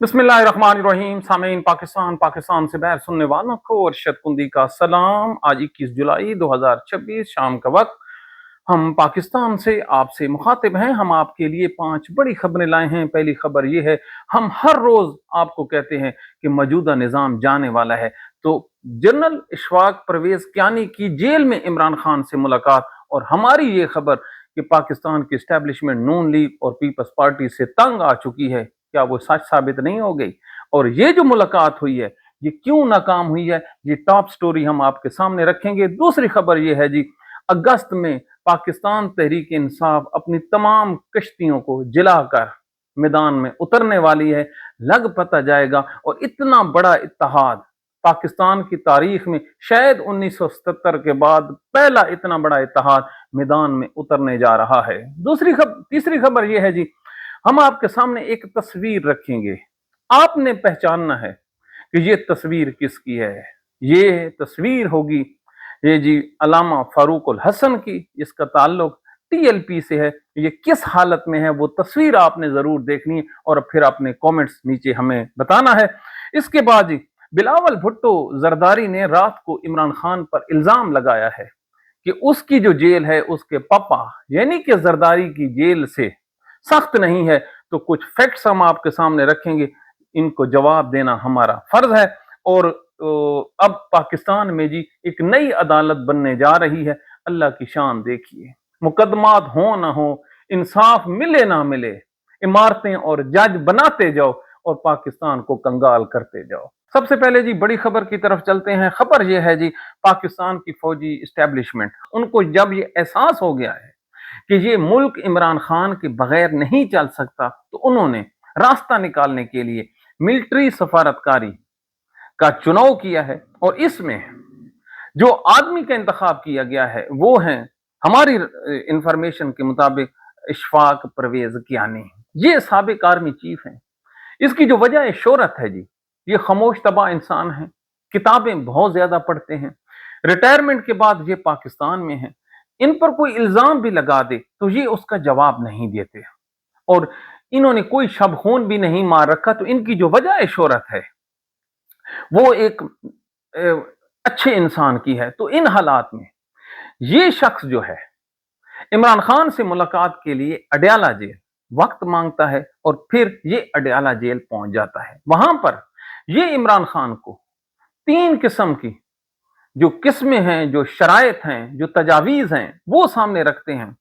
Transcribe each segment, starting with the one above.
बिस्मिल्लाहिर्रहमानिर्रहीम। सामीन, पाकिस्तान से बाहर सुनने वालों को अरशद कुंदी का सलाम। आज 21 जुलाई 2026 शाम का वक्त हम पाकिस्तान से आपसे मुखातिब हैं। हम आपके लिए 5 बड़ी खबरें लाए हैं। पहली खबर ये है, हम हर रोज आपको कहते हैं कि मौजूदा निज़ाम जाने वाला है, तो जनरल इशफाक परवेज कियानी की जेल में इमरान खान से मुलाकात, और हमारी ये खबर कि पाकिस्तान की एस्टेब्लिशमेंट नून लीग और पीपल्स पार्टी से तंग आ चुकी है, क्या वो सच साबित नहीं हो गई? और ये जो मुलाकात हुई है, ये क्यों नाकाम हुई है, ये टॉप स्टोरी हम आपके सामने रखेंगे। दूसरी खबर ये है जी, अगस्त में पाकिस्तान तहरीक इंसाफ अपनी तमाम कश्तियों को जलाकर मैदान में उतरने वाली है। लग पता जाएगा, और इतना बड़ा इत्तेहाद पाकिस्तान की तारीख में शायद 1977 के बाद पहला इतना बड़ा इत्तेहाद मैदान में उतरने जा रहा है। तीसरी खबर यह है जी, हम आपके सामने एक तस्वीर रखेंगे। आपने पहचानना है कि ये तस्वीर किसकी है। ये तस्वीर होगी ये जी अल्लामा फारूक अल हसन की, जिसका ताल्लुक टीएलपी से है। ये किस हालत में है वो तस्वीर आपने जरूर देखनी है, और फिर अपने कमेंट्स नीचे हमें बताना है। इसके बाद जी, बिलावल भुट्टो जरदारी ने रात को इमरान खान पर इल्जाम लगाया है कि उसकी जो जेल है उसके पापा यानी कि जरदारी की जेल से सख्त नहीं है। तो कुछ फैक्ट्स हम आपके सामने रखेंगे, इनको जवाब देना हमारा फर्ज है। और अब पाकिस्तान में जी एक नई अदालत बनने जा रही है। अल्लाह की शान देखिए, मुकदमात हो ना हो, इंसाफ मिले ना मिले, इमारतें और जज बनाते जाओ और पाकिस्तान को कंगाल करते जाओ। सबसे पहले जी बड़ी खबर की तरफ चलते हैं। खबर यह है जी, पाकिस्तान की फौजी इस्टेब्लिशमेंट, उनको जब ये एहसास हो गया है कि ये मुल्क इमरान खान के बगैर नहीं चल सकता, तो उन्होंने रास्ता निकालने के लिए मिलिट्री सफारतकारी का चुनाव किया है। और इसमें जो आदमी का इंतखाब किया गया है वो है, हमारी इंफॉर्मेशन के मुताबिक, इशफाक परवेज कियानी। ये साबिक आर्मी चीफ हैं। इसकी जो वजह शोहरत है जी, ये खामोश तबाह इंसान है, किताबें बहुत ज्यादा पढ़ते हैं, रिटायरमेंट के बाद ये पाकिस्तान में है। इन पर कोई इल्जाम भी लगा दे तो ये उसका जवाब नहीं देते, और इन्होंने कोई शबखून भी नहीं मार रखा। तो इनकी जो वजह शोहरत है वो एक अच्छे इंसान की है। तो इन हालात में ये शख्स जो है इमरान खान से मुलाकात के लिए अडयाला जेल वक्त मांगता है, और फिर ये अडयाला जेल पहुंच जाता है। वहां पर ये इमरान खान को 3 किस्म की जो किस्में हैं, जो शराइत हैं, जो तजावीज हैं, वो सामने रखते हैं।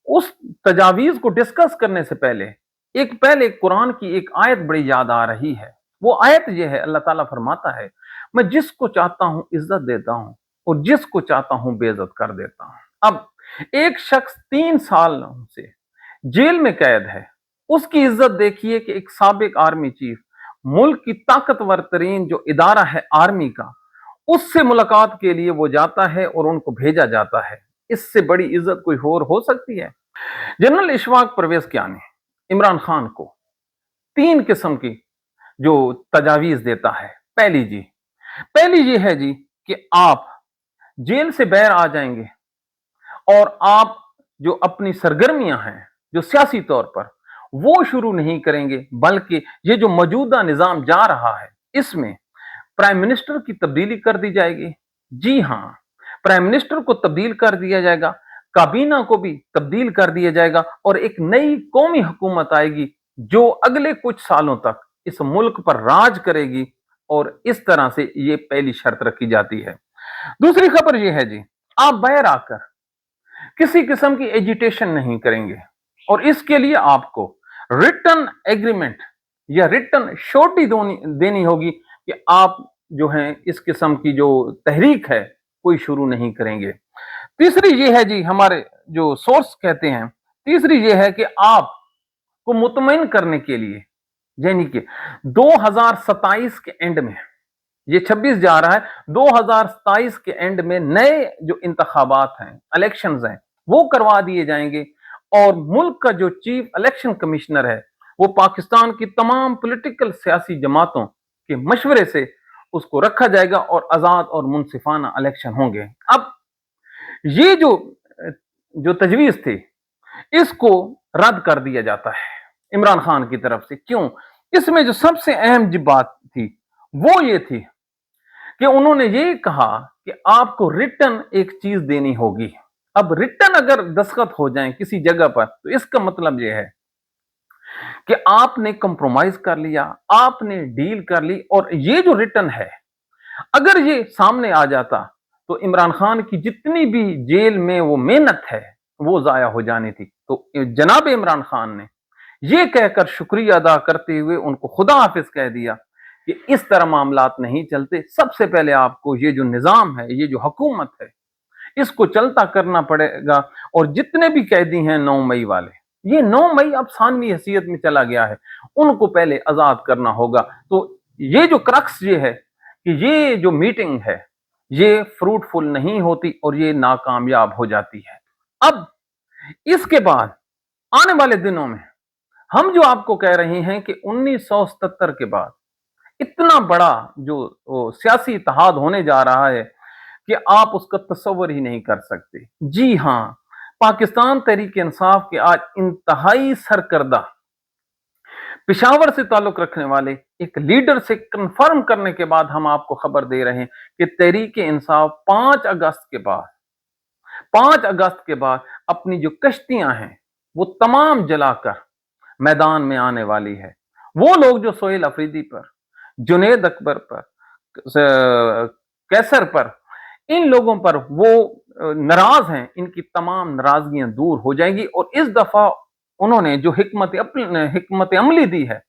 उस तजावीज को डिस्कस करने से पहले कुरान की एक आयत बड़ी याद आ रही है। वो आयत ये है, अल्लाह ताला फरमाता है, मैं जिसको चाहता हूं इज्जत देता हूं और जिसको चाहता हूं बेइज्जत कर देता हूं। अब एक शख्स 3 साल से जेल में कैद है, उसकी इज्जत देखिए कि एक साबिक आर्मी चीफ, मुल्क की ताकतवर तरीन जो इदारा है आर्मी का, उससे मुलाकात के लिए वो जाता है और उनको भेजा जाता है। इससे बड़ी इज्जत कोई और हो सकती है? जनरल इशफाक परवेज कियानी इमरान खान को 3 किस्म की जो तजावीज देता है। पहली ये है जी कि आप जेल से बाहर आ जाएंगे और आप जो अपनी सरगर्मियां हैं जो सियासी तौर पर, वो शुरू नहीं करेंगे, बल्कि ये जो मौजूदा निजाम जा रहा है इसमें प्राइम मिनिस्टर की तब्दीली कर दी जाएगी। जी हां, प्राइम मिनिस्टर को तब्दील कर दिया जाएगा, काबीना को भी तब्दील कर दिया जाएगा, और एक नई कौमी हुकूमत आएगी जो अगले कुछ सालों तक इस मुल्क पर राज करेगी। और इस तरह से ये पहली शर्त रखी जाती है। दूसरी खबर ये है जी, आप बाहर आकर किसी किस्म की एजिटेशन नहीं करेंगे, और इसके लिए आपको रिटन एग्रीमेंट या रिटन श्योरिटी देनी होगी कि आप जो है इस किस्म की जो तहरीक है कोई शुरू नहीं करेंगे। तीसरी ये है जी, हमारे जो सोर्स कहते हैं, तीसरी ये है कि आपको मुतमईन करने के लिए, यानी कि 2027 के एंड में, ये 26 जा रहा है, 2027 के एंड में नए जो इंतखाबात हैं, इलेक्शंस हैं, वो करवा दिए जाएंगे, और मुल्क का जो चीफ इलेक्शन कमिश्नर है वो पाकिस्तान की तमाम पॉलिटिकल सियासी जमातों के मशवरे से उसको रखा जाएगा, और आजाद और मुनसिफाना इलेक्शन होंगे। अब ये जो तजवीज थी, इसको रद्द कर दिया जाता है इमरान खान की तरफ से। क्यों? इसमें जो सबसे अहम जी बात थी वो ये थी कि उन्होंने ये कहा कि आपको रिटर्न एक चीज देनी होगी। अब रिटर्न अगर दस्तखत हो जाए किसी जगह पर तो इसका मतलब ये है कि आपने कंप्रोमाइज कर लिया, आपने डील कर ली, और ये जो रिटर्न है अगर ये सामने आ जाता तो इमरान खान की जितनी भी जेल में वो मेहनत है वो जाया हो जानी थी। तो जनाब इमरान खान ने ये कहकर शुक्रिया अदा करते हुए उनको खुदा हाफिज कह दिया कि इस तरह मामलात नहीं चलते, सबसे पहले आपको ये जो निजाम है, ये जो हुकूमत है, इसको चलता करना पड़ेगा। और जितने भी कैदी हैं 9 मई वाले, ये 9 मई अब सानवी हैसियत में चला गया है, उनको पहले आजाद करना होगा। तो ये जो क्रक्स ये है कि ये जो मीटिंग है ये फ्रूटफुल नहीं होती और ये नाकामयाब हो जाती है। अब इसके बाद आने वाले दिनों में हम जो आपको कह रहे हैं कि 1977 के बाद इतना बड़ा जो सियासी इत्तेहाद होने जा रहा है कि आप उसका तस्वर ही नहीं कर सकते। जी हां, पाकिस्तान तहरीक इंसाफ के आज इंतहाई सरकर्दा पिशावर से ताल्लुक रखने वाले एक लीडर से कंफर्म करने के बाद हम आपको खबर दे रहे हैं कि तहरीक इंसाफ 5 अगस्त के बाद अपनी जो कश्तियां हैं वो तमाम जलाकर मैदान में आने वाली है। वो लोग जो सोहेल अफरीदी पर, जुनेद अकबर पर, कैसर पर, इन लोगों पर वो नाराज हैं, इनकी तमाम नाराजगियां दूर हो जाएंगी। और इस दफा उन्होंने जो हिकमत अमली दी है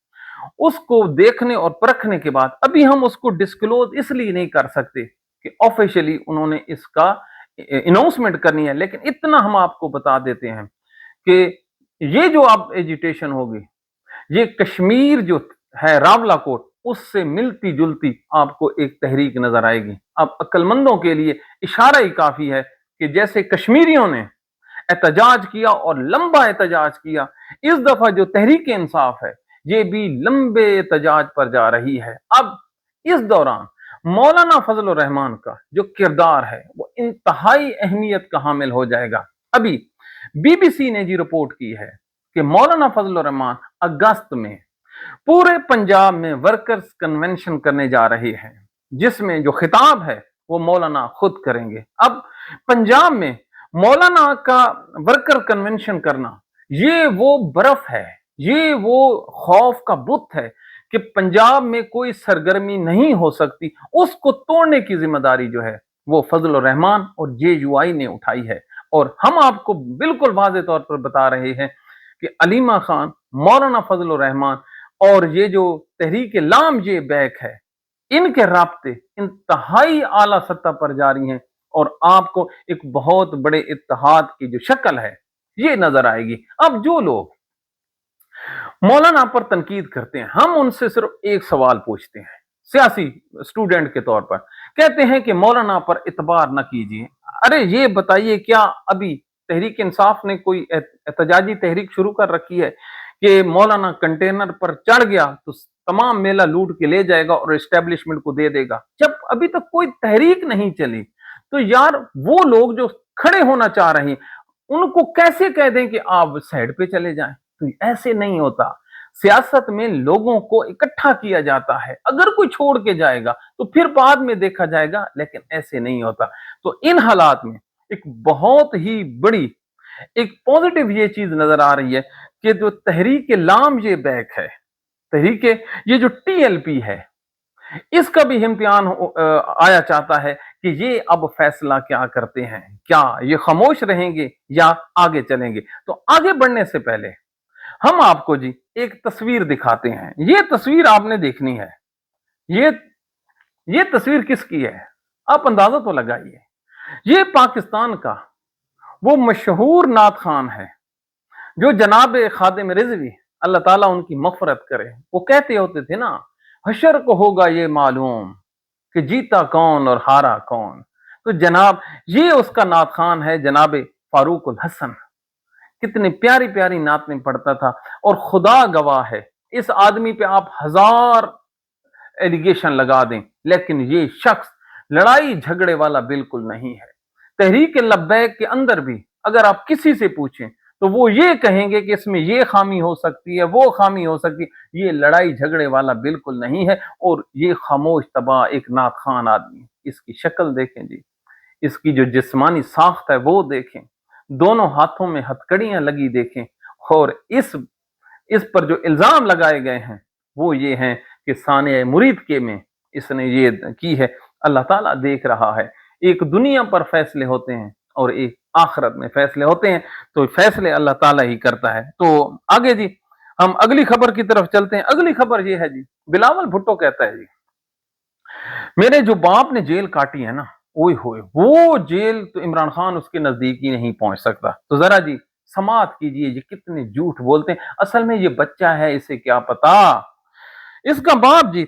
उसको देखने और परखने के बाद अभी हम उसको डिस्क्लोज इसलिए नहीं कर सकते कि ऑफिशियली उन्होंने इसका अनाउंसमेंट करनी है, लेकिन इतना हम आपको बता देते हैं कि ये जो अब एजिटेशन होगी, ये कश्मीर जो है रावलाकोट उससे मिलती जुलती आपको एक तहरीक नजर आएगी। अब अक्लमंदों के लिए इशारा ही काफी है कि जैसे कश्मीरियों ने एहतजाज किया और लंबा एहतजाज किया, इस दफा जो तहरीक इंसाफ है ये भी लंबे एहतजाज पर जा रही है। अब इस दौरान मौलाना फजल रहमान का जो किरदार है वो इंतहाई अहमियत का हामिल हो जाएगा। अभी बीबीसी ने जी रिपोर्ट की है कि मौलाना फजल रहमान अगस्त में पूरे पंजाब में वर्कर्स कन्वेंशन करने जा रहे हैं, जिसमें जो खिताब है वो मौलाना खुद करेंगे। अब पंजाब में मौलाना का वर्कर कन्वेंशन करना ये वो बर्फ है, ये वो खौफ का बुत है कि पंजाब में कोई सरगर्मी नहीं हो सकती, उसको तोड़ने की जिम्मेदारी जो है वो फजल रहमान और जेयूआई ने उठाई है। और हम आपको बिल्कुल वाज़ेह तौर पर बता रहे हैं कि अलीमा खान, मौलाना फजल रहमान और ये जो तहरीक लाम ये बैक है, इनके राब्ते इंतहाई आला सतह पर जारी हैं और आपको एक बहुत बड़े इत्तेहाद की जो शक्ल है ये नजर आएगी। अब जो लोग मौलाना पर तनकीद करते हैं, हम उनसे सिर्फ एक सवाल पूछते हैं सियासी स्टूडेंट के तौर पर, कहते हैं कि मौलाना पर इतबार न कीजिए। अरे ये बताइए, क्या अभी तहरीक इंसाफ ने कोई एहतजाजी तहरीक शुरू कर रखी है कि मौलाना कंटेनर पर चढ़ गया तो तमाम मेला लूट के ले जाएगा और एस्टेब्लिशमेंट को दे देगा? जब अभी तक कोई तहरीक नहीं चली तो यार वो लोग जो खड़े होना चाह रहे हैं उनको कैसे कह दें कि आप साइड पे चले जाएं? तो ऐसे नहीं होता। सियासत में लोगों को इकट्ठा किया जाता है, अगर कोई छोड़ के जाएगा तो फिर बाद में देखा जाएगा, लेकिन ऐसे नहीं होता। तो इन हालात में एक बहुत ही बड़ी एक पॉजिटिव ये चीज नजर आ रही है कि जो तहरीक लाम ये बैक है, तहरीक ये जो टीएलपी है, इसका भी इम्तिहान आया चाहता है कि ये अब फैसला क्या करते हैं, क्या ये खामोश रहेंगे या आगे चलेंगे। तो आगे बढ़ने से पहले हम आपको जी एक तस्वीर दिखाते हैं। ये तस्वीर आपने देखनी है। ये ये तस्वीर किसकी है आप अंदाजा तो लगाइए। ये पाकिस्तान का वो मशहूर नात खान है जो जनाब खादिम रिजवी, अल्लाह ताला उनकी मगफरत करे, वो कहते होते थे ना, हशर को होगा ये मालूम कि जीता कौन और हारा कौन। तो जनाब ये उसका नात खान है, जनाब फारूक उल हसन। कितनी प्यारी प्यारी नात में पढ़ता था और खुदा गवाह है, इस आदमी पे आप 1000 एलिगेशन लगा दें लेकिन ये शख्स लड़ाई झगड़े वाला बिल्कुल नहीं है। तहरीक लब्बैक के अंदर भी अगर आप किसी से पूछें تو وہ یہ کہیں گے کہ اس میں یہ خامی ہو سکتی ہے، وہ خامی ہو سکتی ہے۔ یہ لڑائی جھگڑے والا بالکل نہیں ہے، اور یہ خاموش تباہ ایک ناخوان آدمی، اس کی شکل دیکھیں جی، اس کی جو جسمانی ساخت ہے وہ دیکھیں، دونوں ہاتھوں میں ہتھکڑیاں لگی دیکھیں، اور اس پر جو الزام لگائے گئے ہیں وہ یہ ہیں کہ سانع مرید کے میں اس نے یہ کی ہے۔ اللہ تعالیٰ دیکھ رہا ہے، ایک دنیا پر فیصلے ہوتے ہیں اور ایک آخرت میں فیصلے ہوتے ہیں، تو فیصلے اللہ تعالیٰ ہی کرتا ہے۔ تو آگے جی ہم اگلی خبر کی طرف چلتے ہیں۔ اگلی خبر یہ ہے جی، بلاول بھٹو کہتا ہے جی، میرے جو باپ نے جیل کاٹی ہے نا، اوئے ہوئے وہ جیل تو عمران خان اس کے نزدیک ہی نہیں پہنچ سکتا۔ تو ذرا جی سماعت کیجئے یہ کتنے جھوٹ بولتے ہیں، اصل میں یہ بچہ ہے، اسے کیا پتا۔ اس کا باپ جی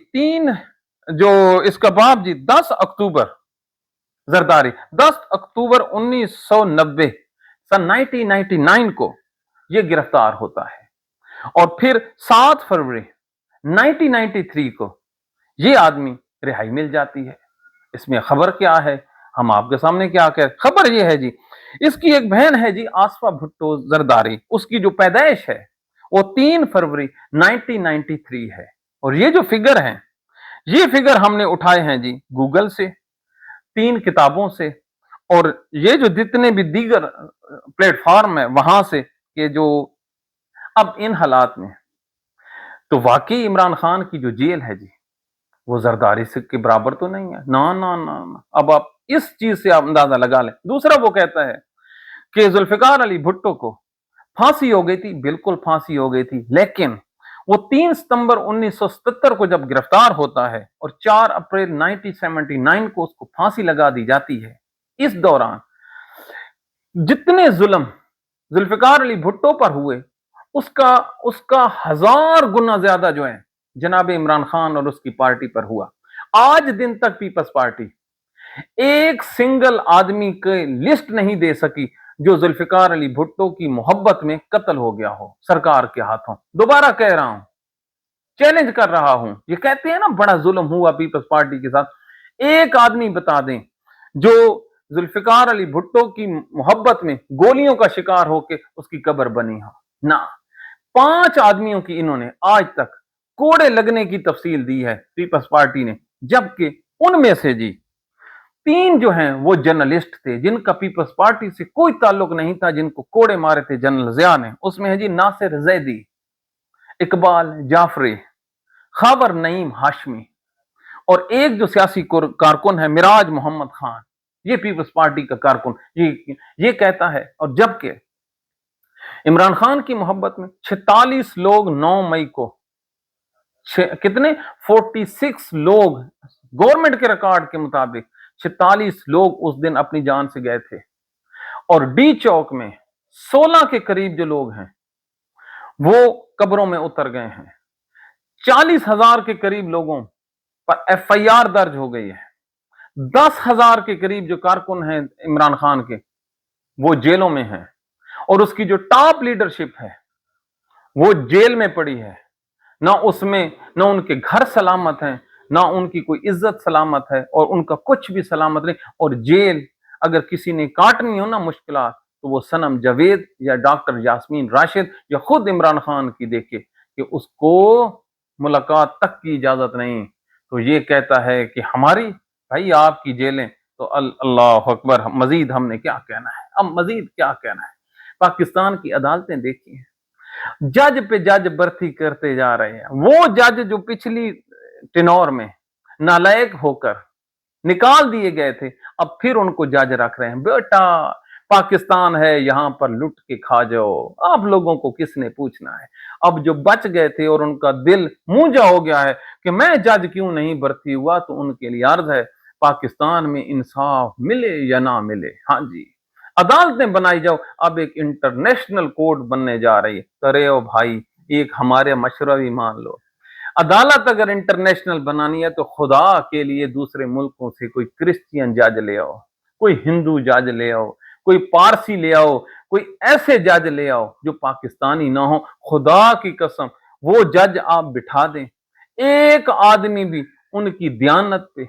اس کا باپ جی 10 اکتوبر زرداری 10 اکتوبر 1990 سن 1999 کو یہ گرفتار ہوتا ہے، اور پھر 7 فروری 1993 کو یہ آدمی رہائی مل جاتی ہے۔ اس میں خبر کیا ہے، ہم آپ کے سامنے کیا کہ خبر یہ ہے جی، اس کی ایک بہن ہے جی آصفہ بھٹو زرداری، اس کی جو پیدائش ہے وہ 3 فروری 1993 ہے، اور یہ جو فگر ہیں یہ فگر ہم نے اٹھائے ہیں جی گوگل سے، 3 کتابوں سے، اور یہ جو جتنے بھی دیگر پلیٹ فارم ہے وہاں سے، کہ جو اب ان حالات میں تو واقعی عمران خان کی جو جیل ہے جی وہ زرداری سے کے برابر تو نہیں ہے، نا نا نا نا۔ اب آپ اس چیز سے آپ اندازہ لگا لیں۔ دوسرا وہ کہتا ہے کہ ذوالفقار علی بھٹو کو پھانسی ہو گئی تھی، بالکل پھانسی ہو گئی تھی، لیکن وہ 3 ستمبر 1977 کو جب گرفتار ہوتا ہے اور 4 اپریل 1979 کو اس کو پھانسی لگا دی جاتی ہے، اس دوران جتنے ظلم ذوالفقار علی بھٹو پر ہوئے اس کا 1000 گنا زیادہ جو ہے جناب عمران خان اور اس کی پارٹی پر ہوا۔ آج دن تک پیپلز پارٹی ایک سنگل آدمی کی لسٹ نہیں دے سکی جو ذوالفقار علی بھٹو کی محبت میں قتل ہو گیا ہو سرکار کے ہاتھوں۔ دوبارہ کہہ رہا ہوں، چیلنج کر رہا ہوں، یہ کہتے ہیں نا بڑا ظلم ہوا پیپلز پارٹی کے ساتھ، ایک آدمی بتا دیں جو ذوالفقار علی بھٹو کی محبت میں گولیوں کا شکار ہو کے اس کی قبر بنی ہو نہ۔ 5 آدمیوں کی انہوں نے آج تک کوڑے لگنے کی تفصیل دی ہے پیپلز پارٹی نے، جبکہ ان میں سے جی 3 جو ہیں وہ جرنلسٹ تھے جن کا پیپلز پارٹی سے کوئی تعلق نہیں تھا، جن کو کوڑے مارے تھے جنرل ضیاء نے۔ اس میں ہے جی ناصر زیدی، اقبال جعفری، خاور نعیم ہاشمی، اور ایک جو سیاسی کارکن ہے مراج محمد خان، یہ پیپلز پارٹی کا کارکن یہ کہتا ہے۔ اور جبکہ عمران خان کی محبت میں 46 لوگ 9 مئی کو کتنے 46 لوگ گورنمنٹ کے ریکارڈ کے مطابق 46 لوگ اس دن اپنی جان سے گئے تھے، اور ڈی چوک میں 16 کے قریب جو لوگ ہیں وہ قبروں میں اتر گئے ہیں۔ 40,000 کے قریب لوگوں پر ایف آئی آر درج ہو گئی ہے۔ 10,000 کے قریب جو کارکن ہیں عمران خان کے وہ جیلوں میں ہیں، اور اس کی جو ٹاپ لیڈرشپ ہے وہ جیل میں پڑی ہے، نہ اس میں نہ ان کے گھر سلامت ہیں، نہ ان کی کوئی عزت سلامت ہے، اور ان کا کچھ بھی سلامت نہیں۔ اور جیل اگر کسی نے کاٹنی ہو نا مشکلات، تو وہ صنم جاوید یا ڈاکٹر یاسمین راشد یا خود عمران خان کی دیکھے کہ اس کو ملاقات تک کی اجازت نہیں۔ تو یہ کہتا ہے کہ ہماری بھائی آپ کی جیلیں تو اللہ اکبر، مزید ہم نے کیا کہنا ہے، اب مزید کیا کہنا ہے۔ پاکستان کی عدالتیں دیکھی ہیں، جج پہ جج برتی کرتے جا رہے ہیں۔ وہ جج جو پچھلی ٹینور میں نالائق ہو کر نکال دیے گئے تھے، اب پھر ان کو جج رکھ رہے ہیں۔ بیٹا پاکستان ہے، یہاں پر لٹ کے کھا جاؤ، آپ لوگوں کو کس نے پوچھنا ہے۔ اب جو بچ گئے تھے اور ان کا دل مونجا ہو گیا ہے کہ میں جج کیوں نہیں بھرتی ہوا، تو ان کے لیے عرض ہے پاکستان میں انصاف ملے یا نہ ملے، ہاں جی عدالتیں بنائی جاؤ۔ اب ایک انٹرنیشنل کورٹ بننے جا رہی ہے، کرے ہو بھائی ایک ہمارے مشورہ بھی مان لو۔ عدالت اگر انٹرنیشنل بنانی ہے تو خدا کے لیے دوسرے ملکوں سے کوئی کرسچین جج لے آؤ، کوئی ہندو جج لے آؤ، کوئی پارسی لے آؤ، کوئی ایسے جج لے آؤ جو پاکستانی نہ ہو۔ خدا کی قسم وہ جج آپ بٹھا دیں، ایک آدمی بھی ان کی دیانت پہ،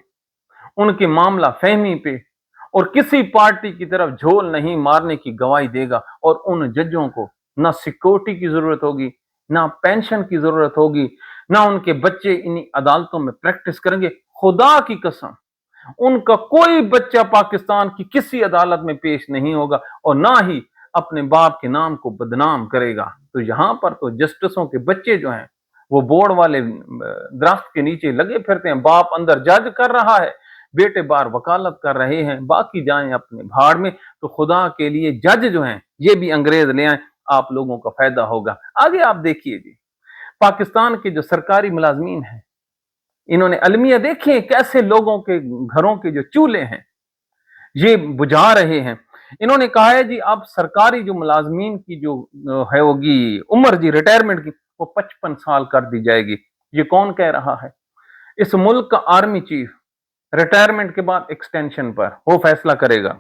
ان کے معاملہ فہمی پہ और किसी पार्टी की तरफ झोल नहीं मारने की गवाही देगा। और उन जजों को ना सिक्योरिटी की जरूरत होगी, ना पेंशन की जरूरत होगी, ना उनके बच्चे इन्हीं अदालतों में प्रैक्टिस करेंगे। खुदा की कसम, उनका कोई बच्चा पाकिस्तान की किसी अदालत में पेश नहीं होगा और ना ही अपने बाप के नाम को बदनाम करेगा। तो यहां पर तो जस्टिसों के बच्चे जो हैं वो बोर्ड वाले दरख्त के नीचे लगे फिरते हैं, बाप अंदर जज कर रहा है, बेटे बाहर वकालत कर रहे हैं, बाकी जाएं अपने भाड़ में। तो खुदा के लिए जज जो हैं ये भी अंग्रेज ले आए, आप लोगों का फायदा होगा। आगे आप देखिए जी, पाकिस्तान के जो सरकारी मुलाजमीन हैं, इन्होंने अलमिया देखे कैसे लोगों के घरों के जो चूल्हे हैं ये बुझा रहे हैं। इन्होंने कहा है जी अब सरकारी जो मुलाजमीन की जो है होगी उम्र जी रिटायरमेंट की, वो 55 साल कर दी जाएगी। ये कौन कह रहा है? इस मुल्क का आर्मी चीफ रिटायरमेंट के बाद एक्सटेंशन पर वो फैसला करेगा।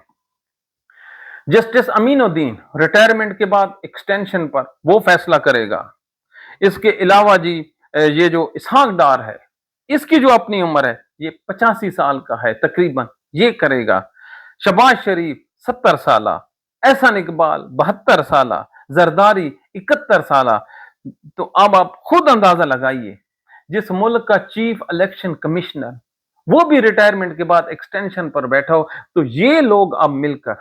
जस्टिस अमीनुद्दीन रिटायरमेंट के बाद एक्सटेंशन पर वो फैसला करेगा। इसके अलावा जी ये जो इसहाक डार है, इसकी जो अपनी उम्र है ये 85 साल का है तकरीबन, ये करेगा। शबाज शरीफ 70 साल, एहसन इकबाल 72 साल, जरदारी 71 साल। तो अब आप खुद अंदाजा लगाइए, जिस मुल्क का चीफ इलेक्शन कमिश्नर वो भी रिटायरमेंट के बाद एक्सटेंशन पर बैठा हो, तो ये लोग अब मिलकर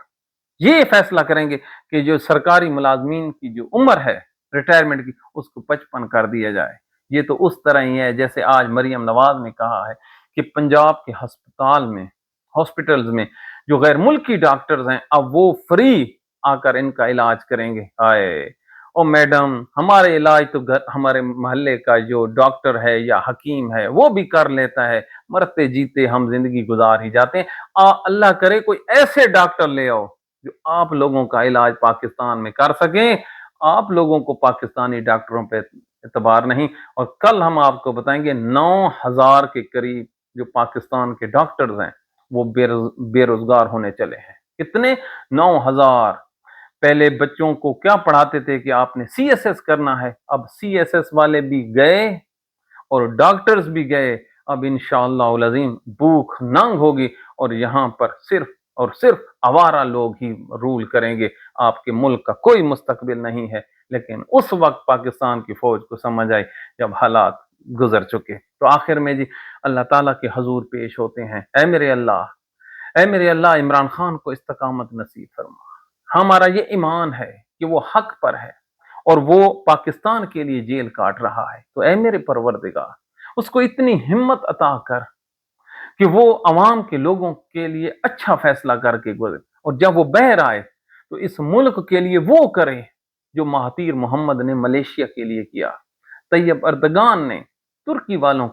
ये फैसला करेंगे कि जो सरकारी मुलाजमीन की जो उम्र है रिटायरमेंट की उसको 55 कर दिया जाए। ये तो उस तरह ही है जैसे आज मरियम नवाज ने कहा है कि पंजाब के हॉस्पिटल्स में जो गैर मुल्की डॉक्टर्स हैं अब वो फ्री आकर इनका इलाज करेंगे। आए ओ मैडम, हमारे इलाज तो हमारे मोहल्ले का जो डॉक्टर है या हकीम है वो भी कर लेता है, मरते जीते हम जिंदगी गुजार ही जाते हैं। अल्लाह करे कोई ऐसे डॉक्टर ले आओ जो आप लोगों का इलाज पाकिस्तान में कर सकें। आप लोगों को पाकिस्तानी डॉक्टरों पे एतबार नहीं। और कल हम आपको बताएंगे 9,000 के करीब जो पाकिस्तान के डॉक्टर्स हैं वो बेरोजगार होने चले हैं। कितने? 9,000। पहले बच्चों को क्या पढ़ाते थे कि आपने सीएसएस करना है, अब सीएसएस वाले भी गए और डॉक्टर्स भी गए। अब इंशाअल्लाह अज़ीम भूख नंग होगी और यहाँ पर सिर्फ और सिर्फ आवारा लोग ही रूल करेंगे। आपके मुल्क का कोई मुस्तकबिल नहीं है। लेकिन उस वक्त पाकिस्तान की फौज को समझ आई जब हालात गुजर चुके। तो आखिर में जी अल्लाह ताला के हजूर पेश होते हैं, ऐ मेरे अल्लाह इमरान खान को इस्तकामत नसीब फरमा। हमारा ये ईमान है कि वो हक पर है और वो पाकिस्तान के लिए जेल काट रहा है। तो ऐ मेरे परवरदिगार, उसको इतनी हिम्मत अता कर कि वो अवाम के लोगों के लिए अच्छा फैसला करके गुजरे, और जब वो बहर आए तो इस मुल्क के लिए वो करे जो महातीर मोहम्मद ने मलेशिया के लिए किया, तैयब अर्दगान ने तुर्की वालों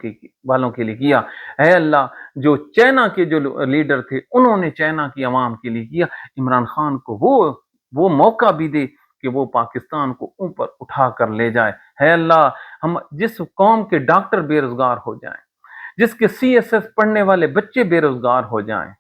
के लिए किया। है अल्लाह, जो चाइना के जो लीडर थे उन्होंने चाइना की अवाम के लिए किया। इमरान खान को वो मौका भी दे कि वो पाकिस्तान को ऊपर उठा कर ले जाए। है अल्लाह, हम जिस कौम के डॉक्टर बेरोजगार हो जाएं, जिसके सीएसएस पढ़ने वाले बच्चे बेरोजगार हो जाएं,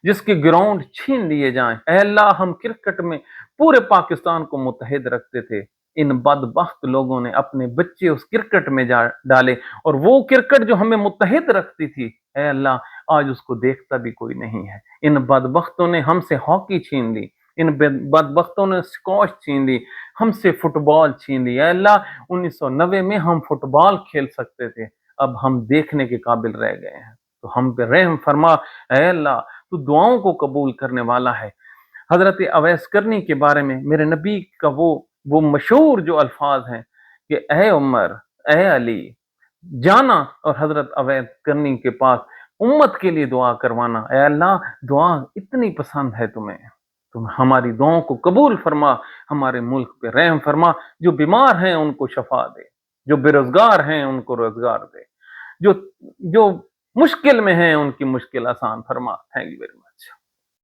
जिसके ग्राउंड छीन लिए जाएं। ऐ अल्लाह, हम क्रिकेट में पूरे पाकिस्तान को मुत्तहिद रखते थे, इन बदबख्त लोगों ने अपने बच्चे उस क्रिकेट में डाले और वो क्रिकेट जो हमें मुत्तहिद रखती थी, ऐ अल्लाह आज उसको देखता भी कोई नहीं है। इन बदबख्तों ने हमसे हॉकी छीन ली, इन बदबख्तों ने स्कॉश छीन ली, हमसे फुटबॉल छीन ली। ऐ अल्लाह, 1990 में हम फुटबॉल खेल सकते थे, अब हम देखने के काबिल रह गए हैं। तो हम पे रहम फरमा। ऐ अल्लाह, तू दुआओं को कबूल करने वाला है। हजरत अवैस करनी के बारे में मेरे नबी का वो मशहूर जो अल्फाज हैं कि ऐ उमर, ऐ अली, जाना और हजरत अवैस करनी के पास उम्मत के लिए दुआ करवाना। ऐ अल्लाह, दुआ इतनी पसंद है तुम्हें, तुम हमारी दुआओं को कबूल फरमा, हमारे मुल्क पे रहम फरमा। जो बीमार हैं उनको शफा दे, जो बेरोजगार हैं उनको रोजगार दे, जो जो मुश्किल में हैं उनकी मुश्किल आसान फरमा। Thank you very much.